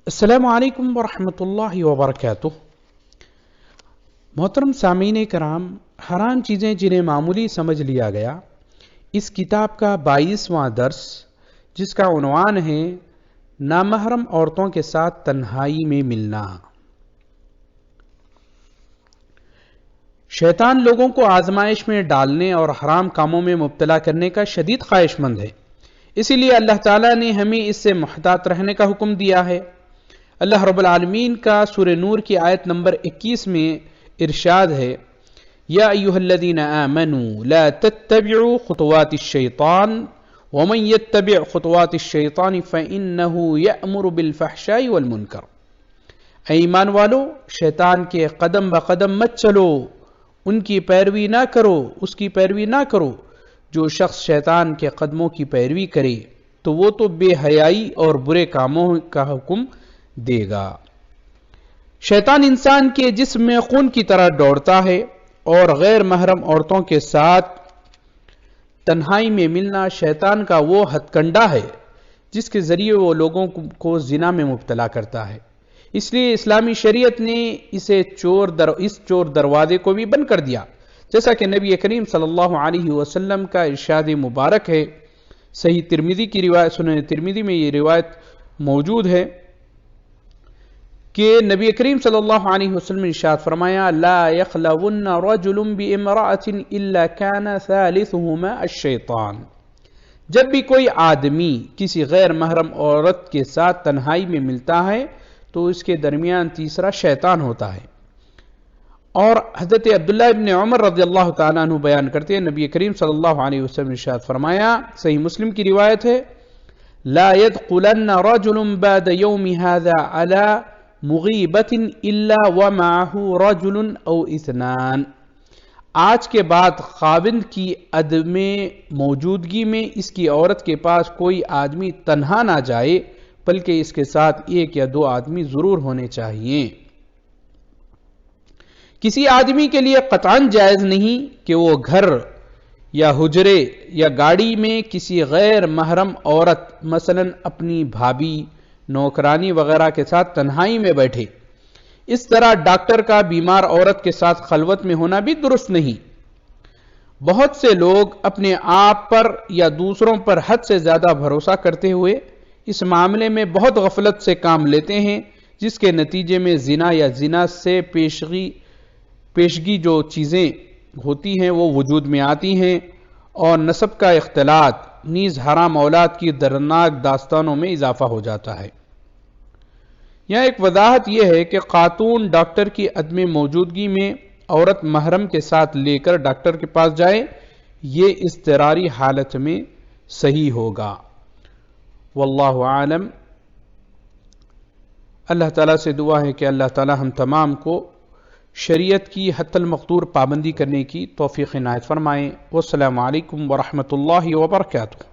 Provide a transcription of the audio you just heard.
السلام علیکم ورحمۃ اللہ وبرکاتہ۔ محترم سامعین کرام، حرام چیزیں جنہیں معمولی سمجھ لیا گیا، اس کتاب کا 22واں درس، جس کا عنوان ہے نامحرم عورتوں کے ساتھ تنہائی میں ملنا۔ شیطان لوگوں کو آزمائش میں ڈالنے اور حرام کاموں میں مبتلا کرنے کا شدید خواہش مند ہے، اسی لیے اللہ تعالیٰ نے ہمیں اس سے محتاط رہنے کا حکم دیا ہے۔ اللہ رب العالمین کا سورہ نور کی آیت نمبر 21 میں ارشاد ہے، یا ایھا الذین آمنوا لا تتبعوا خطوات الشیطان ومن یتبع خطوات الشیطان فإنہ یأمر بالفحشاء والمنکر۔ اے ایمان والو، شیطان کے قدم بقدم مت چلو، ان کی پیروی نہ کرو، اس کی پیروی نہ کرو۔ جو شخص شیطان کے قدموں کی پیروی کرے تو وہ تو بے حیائی اور برے کاموں کا حکم دے گا۔ شیطان انسان کے جسم میں خون کی طرح دوڑتا ہے، اور غیر محرم عورتوں کے ساتھ تنہائی میں ملنا شیطان کا وہ ہتھ کنڈا ہے جس کے ذریعے وہ لوگوں کو زنا میں مبتلا کرتا ہے۔ اس لیے اسلامی شریعت نے اس چور دروازے کو بھی بند کر دیا، جیسا کہ نبی کریم صلی اللہ علیہ وسلم کا ارشاد مبارک ہے۔ صحیح ترمذی کی روایت، سنن ترمذی میں یہ روایت موجود ہے کہ نبی کریم صلی اللہ علیہ وسلم نے ارشاد فرمایا، لا یخلون رجل بامرأة الا کان ثالثهما الشیطان۔ جب بھی کوئی آدمی کسی غیر محرم عورت کے ساتھ تنہائی میں ملتا ہے تو اس کے درمیان تیسرا شیطان ہوتا ہے۔ اور حضرت عبداللہ ابن عمر رضی اللہ تعالیٰ عنہ بیان کرتے ہیں، نبی کریم صلی اللہ علیہ وسلم نے ارشاد فرمایا، صحیح مسلم کی روایت ہے، لا يدخلن رجل بعد يوم هذا على مغیبت الا ومعه رجل او اثنان۔ آج کے بعد خاوند کی عدم موجودگی میں اس کی عورت کے پاس کوئی آدمی تنہا نہ جائے، بلکہ اس کے ساتھ ایک یا دو آدمی ضرور ہونے چاہیے۔ کسی آدمی کے لیے قطعاً جائز نہیں کہ وہ گھر یا حجرے یا گاڑی میں کسی غیر محرم عورت، مثلا اپنی بھابھی، نوکرانی وغیرہ کے ساتھ تنہائی میں بیٹھے۔ اس طرح ڈاکٹر کا بیمار عورت کے ساتھ خلوت میں ہونا بھی درست نہیں۔ بہت سے لوگ اپنے آپ پر یا دوسروں پر حد سے زیادہ بھروسہ کرتے ہوئے اس معاملے میں بہت غفلت سے کام لیتے ہیں، جس کے نتیجے میں زنا یا زنا سے پیشگی جو چیزیں ہوتی ہیں وہ وجود میں آتی ہیں، اور نسب کا اختلاط نیز حرام اولاد کی دردناک داستانوں میں اضافہ ہو جاتا ہے۔ یہاں ایک وضاحت یہ ہے کہ خاتون ڈاکٹر کی عدم موجودگی میں عورت محرم کے ساتھ لے کر ڈاکٹر کے پاس جائے، یہ اضطراری حالت میں صحیح ہوگا۔ واللہ عالم۔ اللہ تعالیٰ سے دعا ہے کہ اللہ تعالیٰ ہم تمام کو شریعت کی حتی المقدور پابندی کرنے کی توفیق عنایت فرمائیں۔ والسلام علیکم ورحمۃ اللہ وبرکاتہ۔